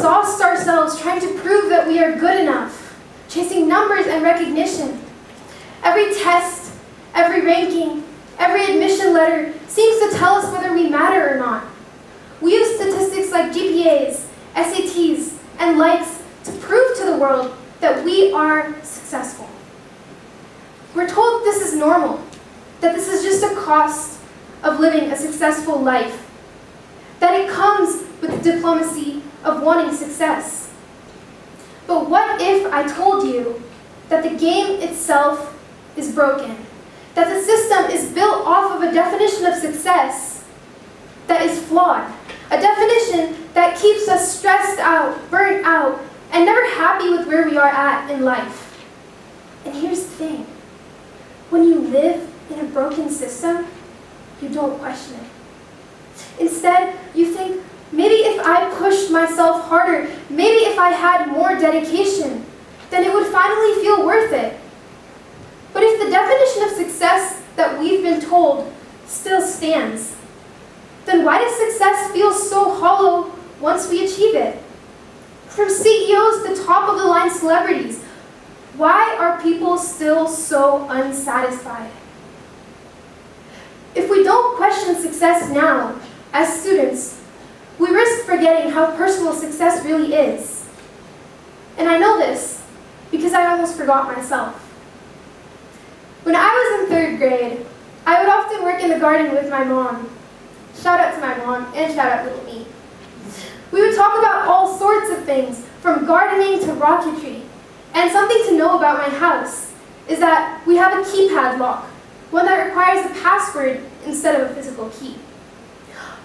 exhaust ourselves trying to prove that we are good enough, chasing numbers and recognition. Every test, every ranking, every admission letter seems to tell us whether we matter or not. We use statistics like GPAs, SATs, and likes to prove to the world that we are successful. We're told this is normal, that this is just a cost of living a successful life, that it comes with the diplomacy of wanting success. But what if I told you that the game itself is broken, that the system is built off of a definition of success that is flawed, a definition that keeps us stressed out, burnt out, and never happy with where we are at in life? And here's the thing. When you live in a broken system, you don't question it. Instead, you think, maybe if I pushed myself harder, maybe if I had more dedication, then it would finally feel worth it. But if the definition of success that we've been told still stands, then why does success feel so hollow once we achieve it? From CEOs to top-of-the-line celebrities, why are people still so unsatisfied? If we don't question success now, as students, we risk forgetting how personal success really is. And I know this because I almost forgot myself. When I was in 3rd grade, I would often work in the garden with my mom. Shout out to my mom, and shout out little me. We would talk about all sorts of things, from gardening to rocketry. And something to know about my house is that we have a keypad lock, one that requires a password instead of a physical key.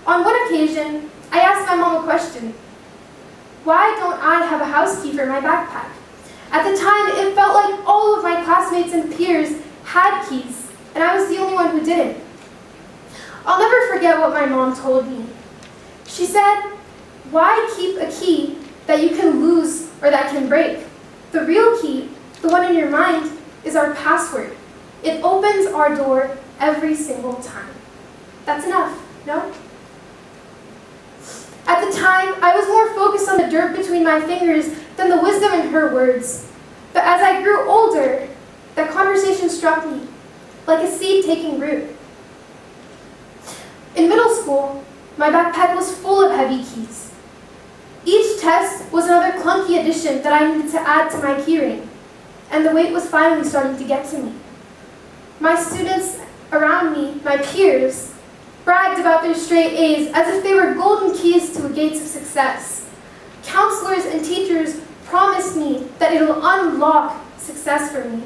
On one occasion, I asked my mom a question. Why don't I have a house key for my backpack? At the time, it felt like all of my classmates and peers had keys, and I was the only one who didn't. I'll never forget what my mom told me. She said, why keep a key that you can lose or that can break? The real key, the one in your mind, is our password. It opens our door every single time. That's enough, no? At the time, I was more focused on the dirt between my fingers than the wisdom in her words. But as I grew older, that conversation struck me, like a seed taking root. In middle school, my backpack was full of heavy keys. Each test was another clunky addition that I needed to add to my keyring, and the weight was finally starting to get to me. My students around me, my peers, bragged about their straight A's as if they were golden keys to the gates of success. Counselors and teachers promised me that it'll unlock success for me.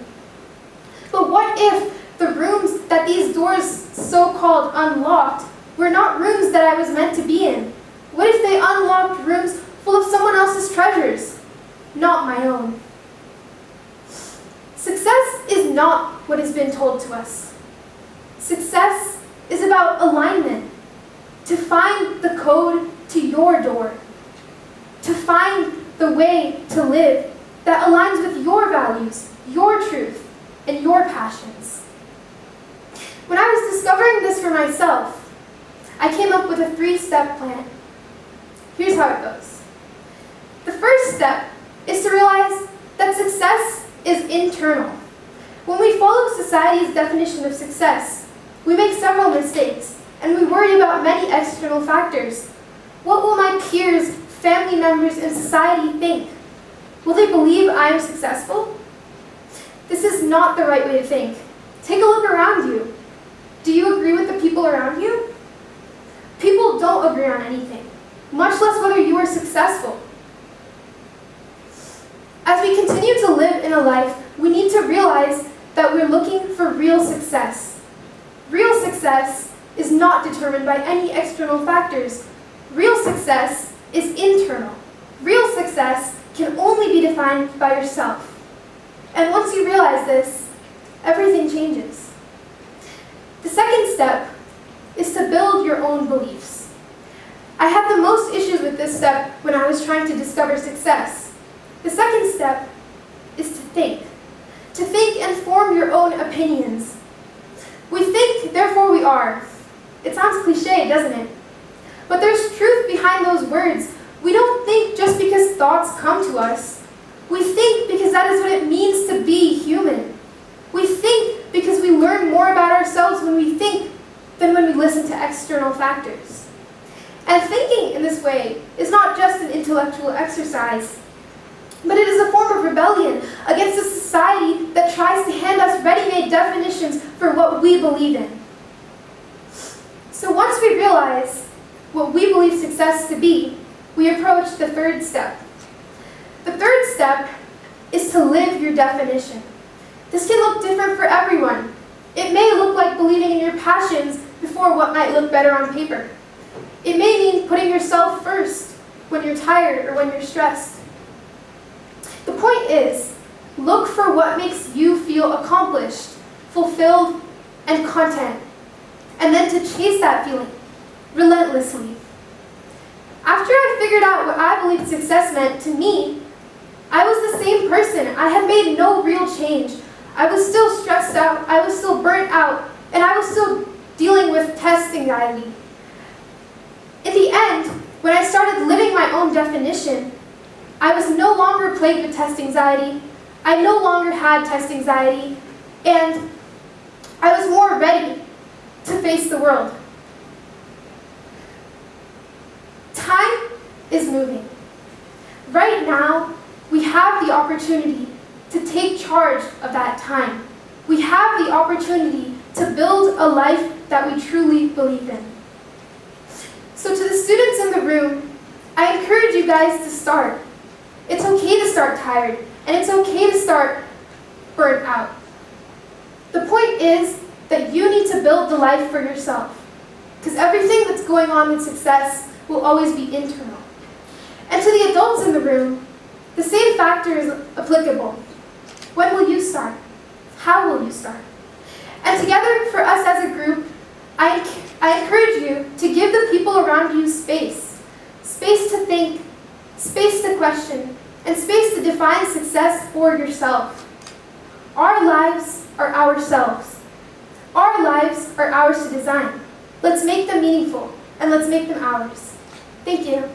But what if the rooms that these doors so-called unlocked were not rooms that I was meant to be in? What if they unlocked rooms full of someone else's treasures, not my own? Success is not what has been told to us. Success is about alignment, to find the code to your door, to find the way to live that aligns with your values, your truth, and your passions. When I was discovering this for myself, I came up with a 3-step plan. Here's how it goes. The first step is to realize that success is internal. When we follow society's definition of success, we make several mistakes, and we worry about many external factors. What will my peers, family members, and society think? Will they believe I am successful? This is not the right way to think. Take a look around you. Do you agree with the people around you? People don't agree on anything, much less whether you are successful. As we continue to live in a life, we need to realize that we're looking for real success. Real success is not determined by any external factors. Real success is internal. Real success can only be defined by yourself. And once you realize this, everything changes. The second step is to build your own beliefs. I had the most issues with this step when I was trying to discover success. The second step is to think. To think and form your own opinions. We think, therefore we are. It sounds cliche, doesn't it? But there's truth behind those words. We don't think just because to us. We think because that is what it means to be human. We think because we learn more about ourselves when we think than when we listen to external factors. And thinking in this way is not just an intellectual exercise, but it is a form of rebellion against a society that tries to hand us ready-made definitions for what we believe in. So once we realize what we believe success to be, we approach the third step. The third step is to live your definition. This can look different for everyone. It may look like believing in your passions before what might look better on paper. It may mean putting yourself first when you're tired or when you're stressed. The point is, look for what makes you feel accomplished, fulfilled, and content, and then to chase that feeling relentlessly. After I figured out what I believed success meant to me, I was the same person. I had made no real change. I was still stressed out, I was still burnt out, and I was still dealing with test anxiety. In the end, when I started living my own definition, I was no longer plagued with test anxiety. I no longer had test anxiety, and I was more ready to face the world. Time is moving. Right now, we have the opportunity to take charge of that time. We have the opportunity to build a life that we truly believe in. So to the students in the room, I encourage you guys to start. It's okay to start tired, and it's okay to start burnt out. The point is that you need to build the life for yourself, because everything that's going on with success will always be internal. And to the adults in the room, the same factor is applicable. When will you start? How will you start? And together, for us as a group, I encourage you to give the people around you space. Space to think, space to question, and space to define success for yourself. Our lives are ourselves. Our lives are ours to design. Let's make them meaningful, and let's make them ours. Thank you.